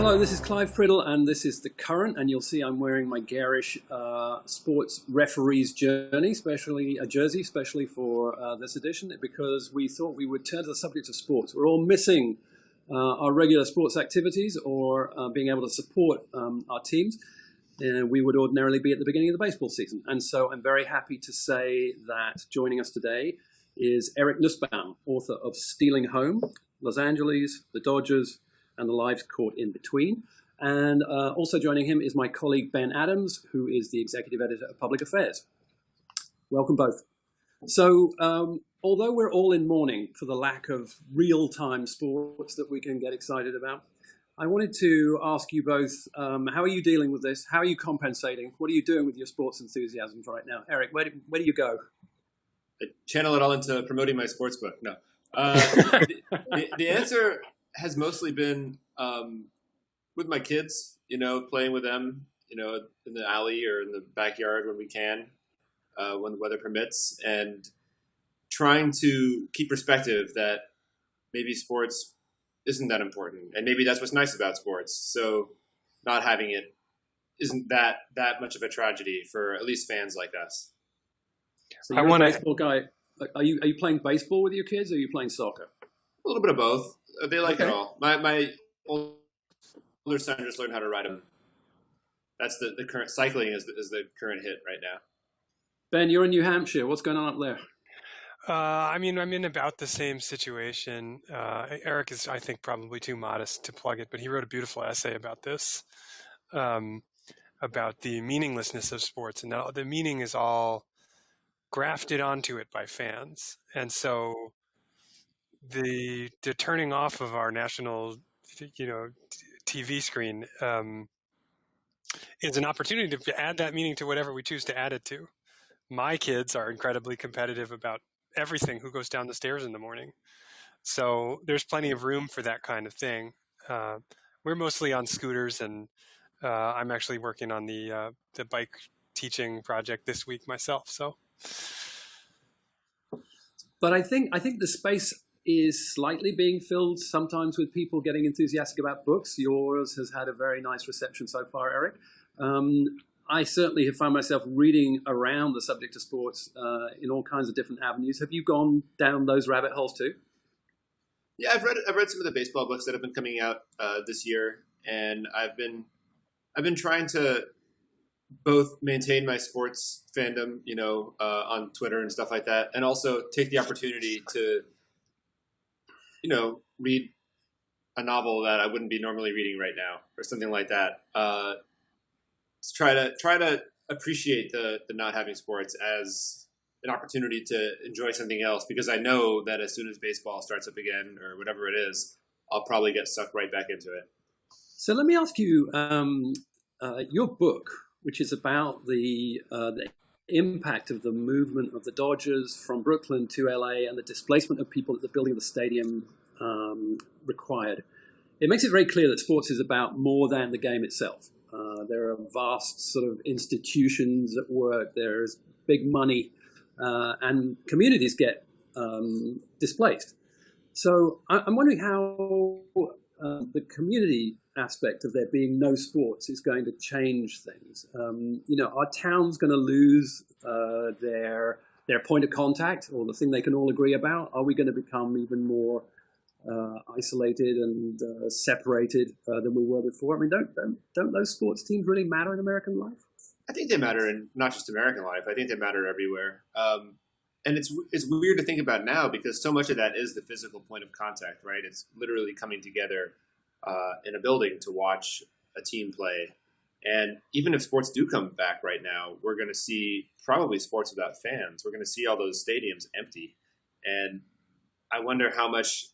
hello, this is Clive Priddle, and this is The Current, and you'll see I'm wearing my garish sports referee's jersey, especially for this edition, because we thought we would turn to the subject of sports. We're all missing our regular sports activities or being able to support our teams. We would ordinarily be at the beginning of the baseball season. And so I'm very happy to say that joining us today is Eric Nusbaum, author of Stealing Home, Los Angeles, the Dodgers, and the lives caught in between. And also joining him is my colleague Ben Adams, who is the executive editor of PublicAffairs. Welcome both. So although we're all in mourning for the lack of real-time sports that we can get excited about, I wanted to ask you both, how are you dealing with this? How are you compensating? What are you doing with your sports enthusiasms right now? Eric, where do you go? I channel it all into promoting my sports book. No. The answer has mostly been with my kids, playing with them, in the alley or in the backyard when we can, when the weather permits, and trying to keep perspective that maybe sports isn't that important. And maybe that's what's nice about sports. So not having it isn't that much of a tragedy for at least fans like us. So you're a baseball guy. Are you playing baseball with your kids, or are you playing soccer? A little bit of both. They like Okay. it all. My older son just learned how to ride them. That's the current cycling is the current hit right now. Ben, you're in New Hampshire. What's going on up there? I'm in about the same situation. Eric is, I think, probably too modest to plug it, but he wrote a beautiful essay about this, about the meaninglessness of sports, and the meaning is all grafted onto it by fans. And so the turning off of our national, TV screen is an opportunity to add that meaning to whatever we choose to add it to. My kids are incredibly competitive about everything, who goes down the stairs in the morning. So there's plenty of room for that kind of thing. We're mostly on scooters, and I'm actually working on the bike teaching project this week myself. So, but I think the space is slightly being filled sometimes with people getting enthusiastic about books. Yours has had a very nice reception so far, Eric. I certainly have found myself reading around the subject of sports in all kinds of different avenues. Have you gone down those rabbit holes too? Yeah, I've read some of the baseball books that have been coming out this year, and I've been trying to both maintain my sports fandom, on Twitter and stuff like that, and also take the opportunity to, read a novel that I wouldn't be normally reading right now, or something like that. Try to appreciate the not having sports as an opportunity to enjoy something else, because I know that as soon as baseball starts up again or whatever it is, I'll probably get sucked right back into it. So let me ask you, your book, which is about the impact of the movement of the Dodgers from Brooklyn to LA and the displacement of people that the building of the stadium required. It makes it very clear that sports is about more than the game itself. There are vast sort of institutions at work. There's big money, and communities get displaced. So I'm wondering how the community aspect of there being no sports is going to change things. Are towns going to lose their point of contact, or the thing they can all agree about? Are we going to become even more isolated and separated than we were before? I mean, don't those sports teams really matter in American life? I think they matter in not just American life. I think they matter everywhere. And it's weird to think about now, because so much of that is the physical point of contact, right? It's literally coming together in a building to watch a team play. And even if sports do come back right now, we're going to see probably sports without fans. We're going to see all those stadiums empty. And I wonder how much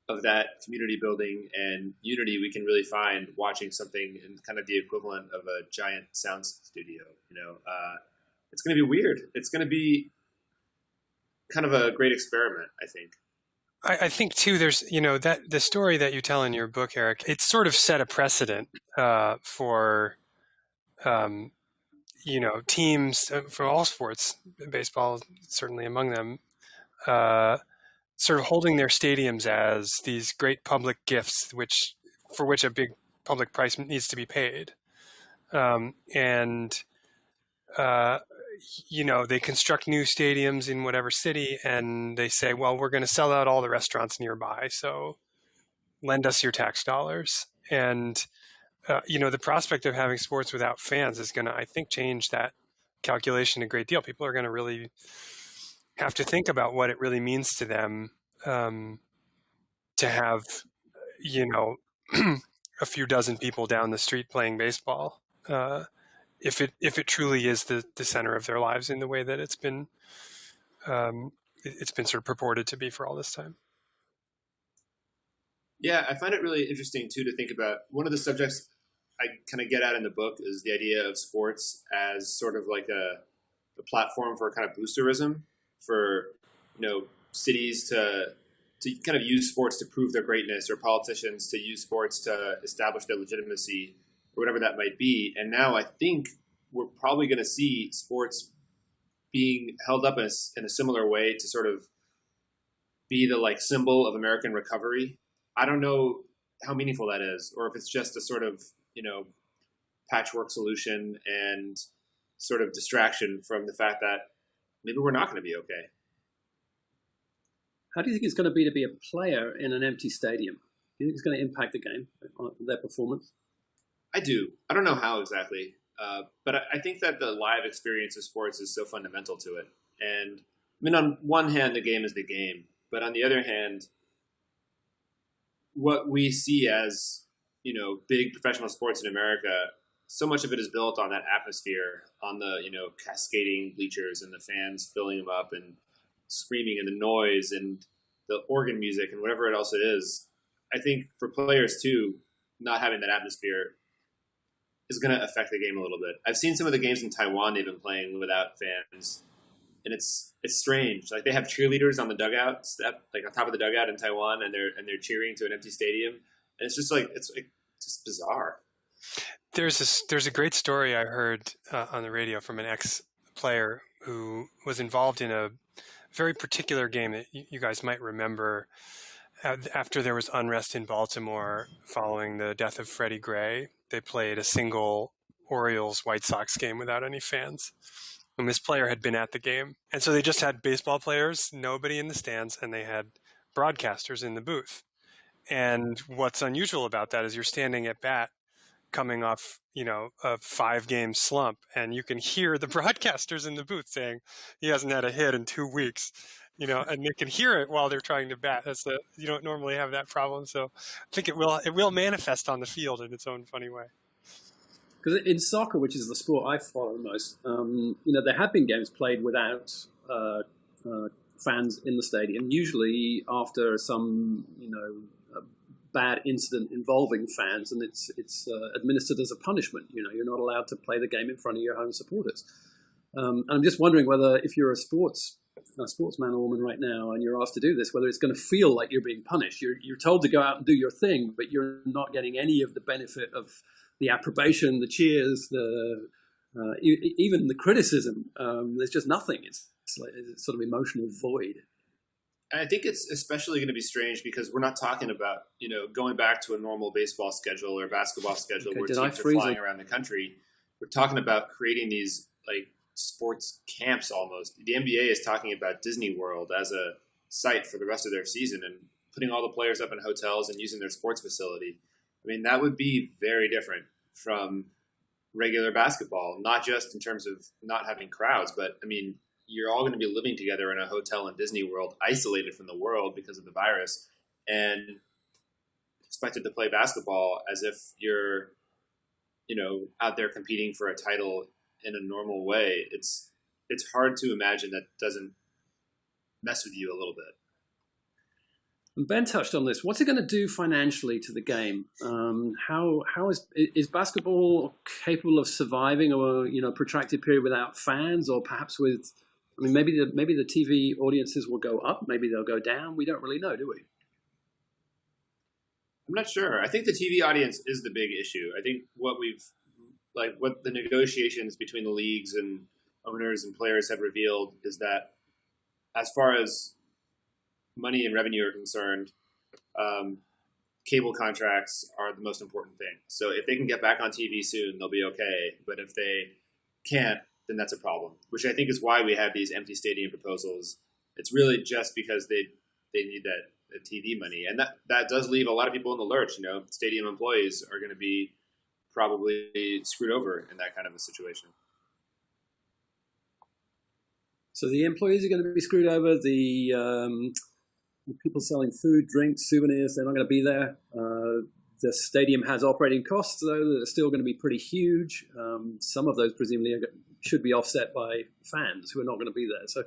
of that community building and unity we can really find watching something in kind of the equivalent of a giant sound studio. It's going to be weird. It's going to be kind of a great experiment, I think. I think too, there's, that the story that you tell in your book, Eric, it's sort of set a precedent for, teams for all sports, baseball certainly among them, sort of holding their stadiums as these great public gifts, for which a big public price needs to be paid. And they construct new stadiums in whatever city, and they say, well, we're going to sell out all the restaurants nearby, so lend us your tax dollars. And, the prospect of having sports without fans is going to, I think, change that calculation a great deal. People are going to really have to think about what it really means to them to have, a few dozen people down the street playing baseball. If it truly is the center of their lives in the way that it's been sort of purported to be for all this time. Yeah, I find it really interesting too to think about. One of the subjects I kind of get at in the book is the idea of sports as sort of like a platform for kind of boosterism for cities to kind of use sports to prove their greatness, or politicians to use sports to establish their legitimacy, or whatever that might be. And now I think we're probably going to see sports being held up in a similar way to sort of be the symbol of American recovery. I don't know how meaningful that is, or if it's just a sort of, patchwork solution and sort of distraction from the fact that maybe we're not going to be okay. How do you think it's going to be a player in an empty stadium? Do you think it's going to impact the game, their performance? I do. I don't know how exactly, but I think that the live experience of sports is so fundamental to it. And I mean, on one hand, the game is the game, but on the other hand, what we see as big professional sports in America, so much of it is built on that atmosphere, on the cascading bleachers and the fans filling them up and screaming and the noise and the organ music and whatever else it is. I think for players too, not having that atmosphere is going to affect the game a little bit. I've seen some of the games in Taiwan they've been playing without fans, and it's strange. Like, they have cheerleaders on the dugout, on top of the dugout in Taiwan, and they're cheering to an empty stadium, and it's just just bizarre. There's a great story I heard on the radio from an ex-player who was involved in a very particular game that you guys might remember after there was unrest in Baltimore following the death of Freddie Gray. They played a single Orioles-White Sox game without any fans. And this player had been at the game. And so they just had baseball players, nobody in the stands, and they had broadcasters in the booth. And what's unusual about that is you're standing at bat coming off, a 5-game slump, and you can hear the broadcasters in the booth saying he hasn't had a hit in 2 weeks, and they can hear it while they're trying to bat. You don't normally have that problem. So I think it will manifest on the field in its own funny way. Because in soccer, which is the sport I follow most, there have been games played without fans in the stadium, usually after some, bad incident involving fans, and it's administered as a punishment. You're not allowed to play the game in front of your home supporters. And I'm just wondering whether, if you're a sportsman or woman right now, and you're asked to do this, whether it's going to feel like you're being punished. You're told to go out and do your thing, but you're not getting any of the benefit of the approbation, the cheers, even the criticism. There's just nothing. It's sort of emotional void. And I think it's especially going to be strange because we're not talking about, going back to a normal baseball schedule or basketball schedule where teams are flying around the country. We're talking about creating these sports camps almost. The NBA is talking about Disney World as a site for the rest of their season and putting all the players up in hotels and using their sports facility. I mean, that would be very different from regular basketball, not just in terms of not having crowds, but I mean, you're all going to be living together in a hotel in Disney World, isolated from the world because of the virus, and expected to play basketball as if you're, out there competing for a title in a normal way. It's hard to imagine that doesn't mess with you a little bit. And Ben touched on this. What's it going to do financially to the game? How is basketball capable of surviving a protracted period without fans, or perhaps with? I mean, maybe the TV audiences will go up, maybe they'll go down. We don't really know, do we? I'm not sure. I think the TV audience is the big issue. I think what the negotiations between the leagues and owners and players have revealed is that as far as money and revenue are concerned, cable contracts are the most important thing. So if they can get back on TV soon, they'll be okay. But if they can't, then that's a problem, which I think is why we have these empty stadium proposals. It's really just because they need that TV money. And that does leave a lot of people in the lurch. Stadium employees are going to be probably screwed over in that kind of a situation. So the employees are going to be screwed over. The people selling food, drinks, souvenirs, they're not going to be there. The stadium has operating costs, though, that are still going to be pretty huge. Some of those presumably should be offset by fans who are not going to be there. So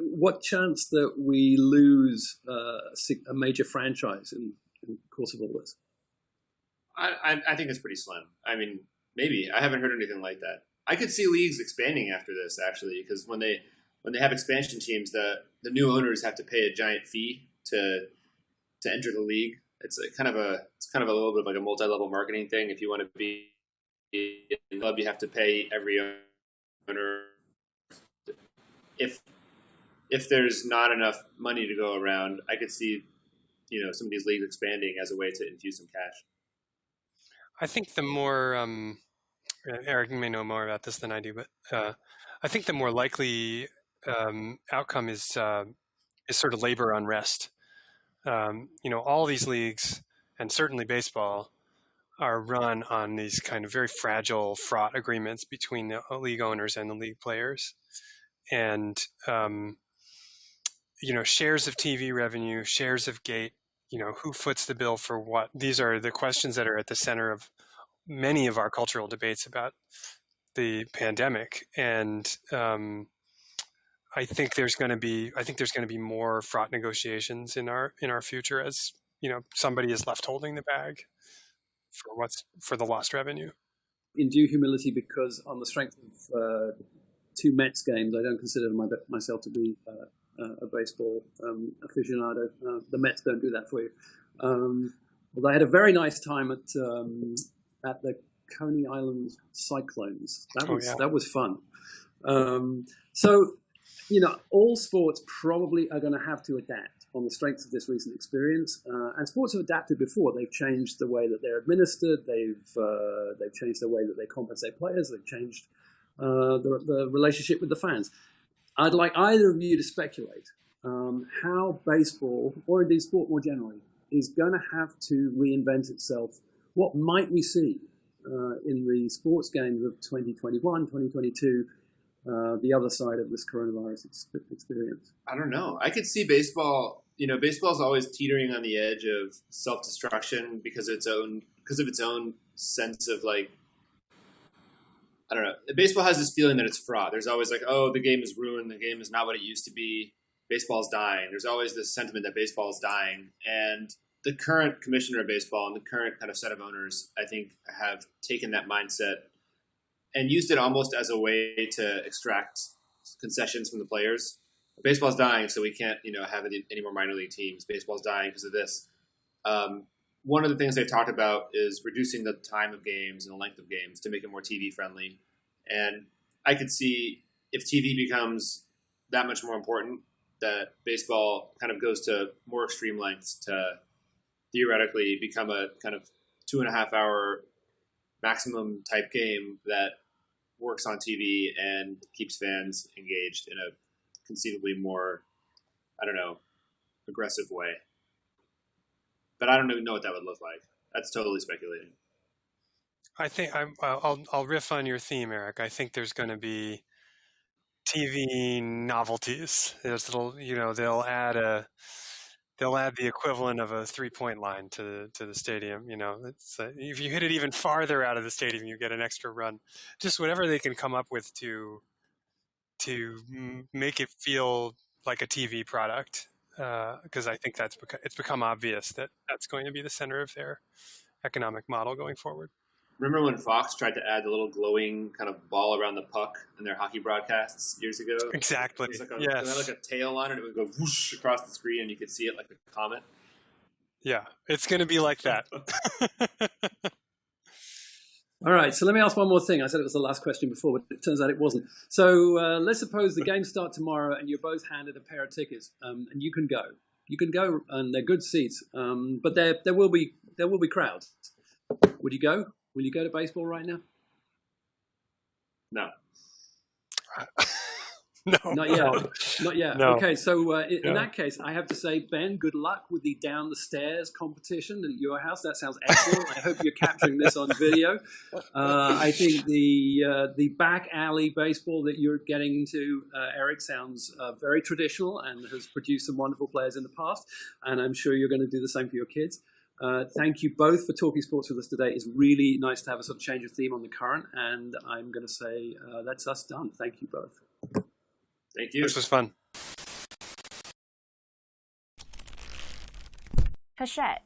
what chance that we lose a major franchise in the course of all this? I think it's pretty slim. I mean, maybe. I haven't heard anything like that. I could see leagues expanding after this, actually, because when they have expansion teams, the new owners have to pay a giant fee to enter the league. It's kind of a little bit of like a multi-level marketing thing. If you want to be in the club, you have to pay every owner. If there's not enough money to go around, I could see some of these leagues expanding as a way to infuse some cash. I think the more Eric may know more about this than I do, but I think the more likely outcome is sort of labor unrest. All these leagues, and certainly baseball, are run on these kind of very fragile, fraught agreements between the league owners and the league players. And, shares of TV revenue, shares of gate, who foots the bill for what? These are the questions that are at the center of many of our cultural debates about the pandemic. And I think there's going to be more fraught negotiations in our future as somebody is left holding the bag for the lost revenue. In due humility, because on the strength of 2 Mets games, I don't consider myself to be a baseball aficionado. The Mets don't do that for you. Although I had a very nice time at the Coney Island Cyclones. That was fun. So, all sports probably are going to have to adapt on the strength of this recent experience. And sports have adapted before. They've changed the way that they're administered. They've changed the way that they compensate players. They've changed the relationship with the fans. I'd like either of you to speculate how baseball, or indeed sport more generally, is going to have to reinvent itself. What might we see in the sports games of 2021, 2022, the other side of this coronavirus experience? I don't know. I could see baseball. Baseball's always teetering on the edge of self-destruction because of its own sense of like. I don't know. Baseball has this feeling that it's fraught. There's always like, oh, the game is ruined. The game is not what it used to be. Baseball's dying. There's always this sentiment that baseball is dying. And the current commissioner of baseball and the current kind of set of owners, I think, have taken that mindset and used it almost as a way to extract concessions from the players. Baseball's dying, so we can't, have any more minor league teams. Baseball's dying because of this. One of the things they've talked about is reducing the time of games and the length of games to make it more TV friendly. And I could see if TV becomes that much more important, that baseball kind of goes to more extreme lengths to theoretically become a kind of 2.5 hour maximum type game that works on TV and keeps fans engaged in a conceivably more, aggressive way. But I don't even know what that would look like. That's totally speculating. I think I'll riff on your theme, Eric. I think there's going to be TV novelties. They'll add the equivalent of a 3-point line to the stadium. If you hit it even farther out of the stadium, you get an extra run. Just whatever they can come up with to make it feel like a TV product. Because I think it's become obvious that that's going to be the center of their economic model going forward. Remember when Fox tried to add the little glowing kind of ball around the puck in their hockey broadcasts years ago? Exactly. It had yes. like a tail on it. It would go whoosh across the screen, and you could see it like a comet. Yeah, it's going to be like that. All right, so let me ask one more thing. I said it was the last question before, but it turns out it wasn't. So let's suppose the games start tomorrow and you're both handed a pair of tickets and you can go. You can go, and they're good seats. But there will be crowds. Would you go? Will you go to baseball right now? No. No. Not yet. Not yet. No. Okay, so in that case, I have to say, Ben, good luck with the down the stairs competition at your house. That sounds excellent. I hope you're capturing this on video. I think the back alley baseball that you're getting into, Eric, sounds very traditional and has produced some wonderful players in the past. And I'm sure you're going to do the same for your kids. Thank you both for talking sports with us today. It's really nice to have a sort of change of theme on the current. And I'm going to say that's us done. Thank you both. Thank you. This was fun. Hachette.